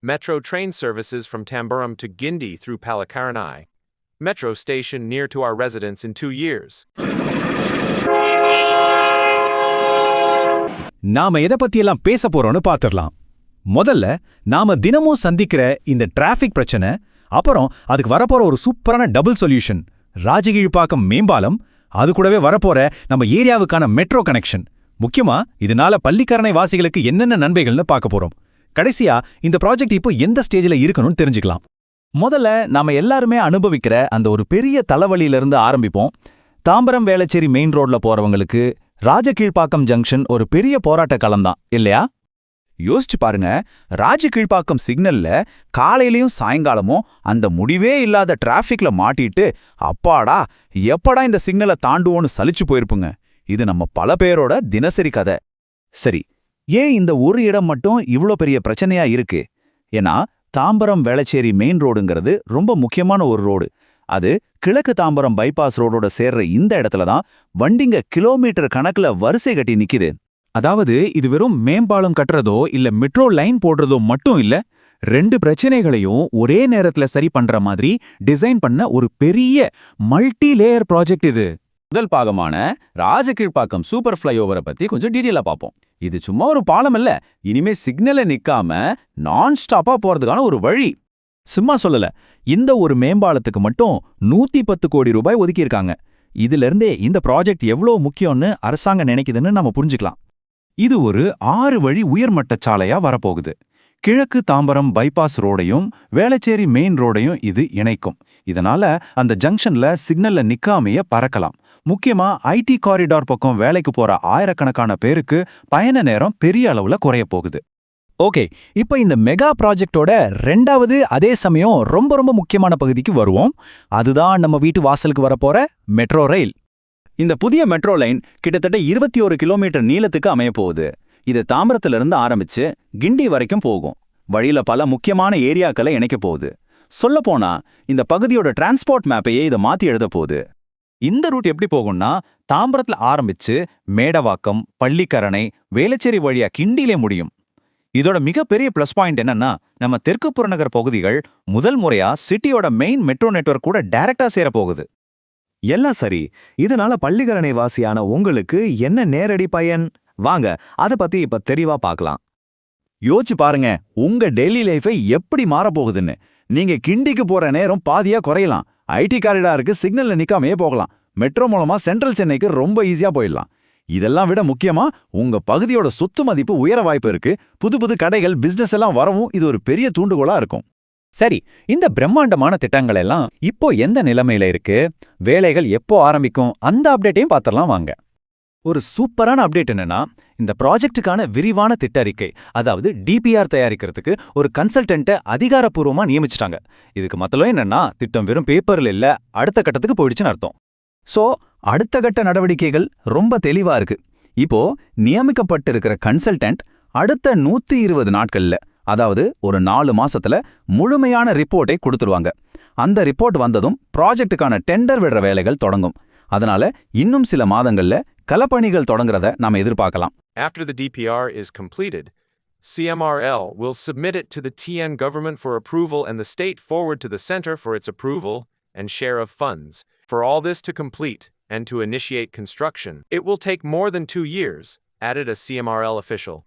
Metro train services from Tambaram to Gindi through Palikaranai. Metro station near to our residence in 2 years. நாம எதை பத்தியெல்லாம் பேச போறோம்னு பாத்துரலாம். முதல்ல நாம தினமும் சந்திக்கிற இந்த டிராஃபிக் பிரச்சனை, அப்புறம் அதுக்கு வரப்போற ஒரு சூப்பரான டபுள் சொல்யூஷன் ராஜகீழ்ப்பாக்கம் மேம்பாலம், அது கூடவே வரப்போற நம்ம ஏரியாவுக்கான மெட்ரோ கனெக்ஷன். முக்கியமா இதனால பள்ளிக்கரணை வாசிகளுக்கு என்னென்ன நன்மைகள்னு பார்க்க போறோம். கடைசியா இந்த ப்ராஜெக்ட் இப்போ எந்த ஸ்டேஜ்ல இருக்கணும்னு தெரிஞ்சுக்கலாம். முதல்ல நாம எல்லாருமே அனுபவிக்கிற அந்த ஒரு பெரிய தலைவலியிலிருந்து ஆரம்பிப்போம். தாம்பரம் வேளச்சேரி மெயின் ரோட்ல போறவங்களுக்கு ராஜகீழ்ப்பாக்கம் ஜங்ஷன் ஒரு பெரிய போராட்ட களம்தான் இல்லையா? யோசிச்சு பாருங்க, ராஜகீழ்ப்பாக்கம் சிக்னல்ல காலையிலயும் சாயங்காலமும் அந்த முடிவே இல்லாத டிராஃபிக்ல மாட்டிட்டு அப்பாடா எப்படா இந்த சிக்னலை தாண்டுவோன்னு சலிச்சு போயிருப்புங்க. இது நம்ம பல பேரோட தினசரி கதை. சரி, ஏன் இந்த ஒரு இடம் மட்டும் இவ்ளோ பெரிய பிரச்சனையா இருக்கு? ஏன்னா தாம்பரம் வேளச்சேரி மெயின் ரோடுங்கிறது ரொம்ப முக்கியமான ஒரு ரோடு. அது கிழக்கு தாம்பரம் பைபாஸ் ரோடோட சேர்ற இந்த இடத்துல தான் வண்டிங்க கிலோமீட்டர் கணக்குல வரிசை கட்டி நிக்குது. அதாவது இது வெறும் மேம்பாலம் கட்டுறதோ இல்ல மெட்ரோ லைன் போடுறதோ மட்டும் இல்ல, ரெண்டு பிரச்சனைகளையும் ஒரே நேரத்துல சரி பண்ற மாதிரி டிசைன் பண்ண ஒரு பெரிய மல்டி லேயர் ப்ராஜெக்ட் இது. முதல் பாகமான ராஜகீழ்ப்பாக்கம் சூப்பர் ஃப்ளைஓவரை பத்தி கொஞ்சம் டீட்டெயிலா பார்ப்போம். இது சும்மா ஒரு பாலம் இல்ல, இனிமே சிக்னல்ல நிக்காம நான் ஸ்டாப்பா போறதுக்கான ஒரு வழி. சும்மா சொல்லல, இந்த ஒரு மேம்பாலத்துக்கு மட்டும் 110 கோடி ரூபாய் ஒதுக்கியிருக்காங்க. இதுல இருந்தே இந்த ப்ராஜெக்ட் எவ்வளவு முக்கியம்னு அரசாங்கம் நினைக்குதுன்னு நம்ம புரிஞ்சுக்கலாம். இது ஒரு 6 வழி உயர்மட்ட சாலையா வரப்போகுது. கிழக்கு தாம்பரம் பைபாஸ் ரோடையும் வேளச்சேரி மெயின் ரோடையும் இது இணைக்கும். இதனால அந்த ஜங்ஷன்ல சிக்னல்ல நிக்காமையே பறக்கலாம். முக்கியமா ஐடி காரிடார் பக்கம் வேலைக்கு போற ஆயிரக்கணக்கான பேருக்கு பயண நேரம் பெரிய அளவுல குறைய போகுது. ஓகே, இப்போ இந்த மெகா ப்ராஜெக்டோட ரெண்டாவது அதே சமயம் ரொம்ப ரொம்ப முக்கியமான பகுதிக்கு வருவோம். அதுதான் நம்ம வீட்டு வாசலுக்கு வரப்போற மெட்ரோ ரயில். இந்த புதிய மெட்ரோ லைன் கிட்டத்தட்ட 21 கிலோமீட்டர் நீளத்துக்கு அமைய போகுது. இது தாம்பரத்திலிருந்து ஆரம்பிச்சு கிண்டி வரைக்கும் போகும். வழியில பல முக்கியமான ஏரியாக்களை இணைக்க போகுது. சொல்லப்போனா இந்த பகுதியோட டிரான்ஸ்போர்ட் மேப்பையே இதை மாத்தி எழுத போகுது. இந்த ரூட் எப்படி போகும்னா, தாம்பரத்துல ஆரம்பிச்சு மேடவாக்கம், பள்ளிக்கரணை, வேளச்சேரி வழியா கிண்டிலே முடியும். இதோட மிகப்பெரிய பிளஸ் பாயிண்ட் என்னன்னா, நம்ம தெற்கு புறநகர் பகுதிகள் முதல் முறையா சிட்டியோட மெயின் மெட்ரோ நெட்வொர்க் கூட டைரக்டா சேர போகுது. எல்லாம் சரி, இதனால பள்ளிக்கரணை வாசியான உங்களுக்கு என்ன நேரடி பயன்? வாங்க அத பத்தி இப்ப தெளிவா பார்க்கலாம். யோசிச்சு பாருங்க, உங்க டெய்லி லைஃபை எப்படி மாறப்போகுதுன்னு. நீங்க கிண்டிக்கு போற நேரம் பாதியா குறையலாம். ஐடி காரிடாருக்கு சிக்னல்ல நிக்காமையே போகலாம். மெட்ரோ மூலமா சென்ட்ரல் சென்னைக்கு ரொம்ப ஈஸியா போயிடலாம். இதெல்லாம் விட முக்கியமா உங்க பகுதியோட சொத்து மதிப்பு உயர வாய்ப்பு இருக்கு. புது புது கடைகள், பிசினஸ் எல்லாம் வரவும் இது ஒரு பெரிய தூண்டுகோலா இருக்கும். சரி, இந்த பிரம்மாண்டமான திட்டங்கள் எல்லாம் இப்போ எந்த நிலைமையில இருக்கு? வேலைகள் எப்போ ஆரம்பிக்கும்? அந்த அப்டேட்டையும் பார்த்துடலாம் வாங்க. ஒரு சூப்பரான அப்டேட் என்னன்னா, இந்த ப்ராஜெக்டுக்கான விரிவான திட்ட அறிக்கை, அதாவது டிபிஆர் தயாரிக்கிறதுக்கு ஒரு கன்சல்டன்ட்டை அதிகாரப்பூர்வமா நியமிச்சிட்டாங்க. இதுக்கு மத்தளம் என்னன்னா, திட்டம் வெறும் பேப்பர்ல இல்ல, அடுத்த கட்டத்துக்கு போயிடுச்சுன்னு அர்த்தம். சோ அடுத்த கட்ட நடவடிக்கைகள் ரொம்ப தெளிவா இருக்கு. இப்போ நியமிக்கப்பட்டிருக்கிற கன்சல்டன்ட் அடுத்த 120 நாட்கள்ல, அதாவது ஒரு 4 மாசத்துல முழுமையான ரிப்போர்ட்டை கொடுத்துருவாங்க. அந்த ரிப்போர்ட் வந்ததும் ப்ராஜெக்டுக்கான டெண்டர் விடுற வேலைகள் தொடங்கும். அதனால இன்னும் சில மாதங்கள்ல களப்பணிகள் தொடங்குறத நாம எதிர்பார்க்கலாம். After the DPR is completed, CMRL will submit it to the TN government for approval and the state forward to the center for its approval and share of funds. For all this to complete and to initiate construction, it will take more than 2 years, added a CMRL official.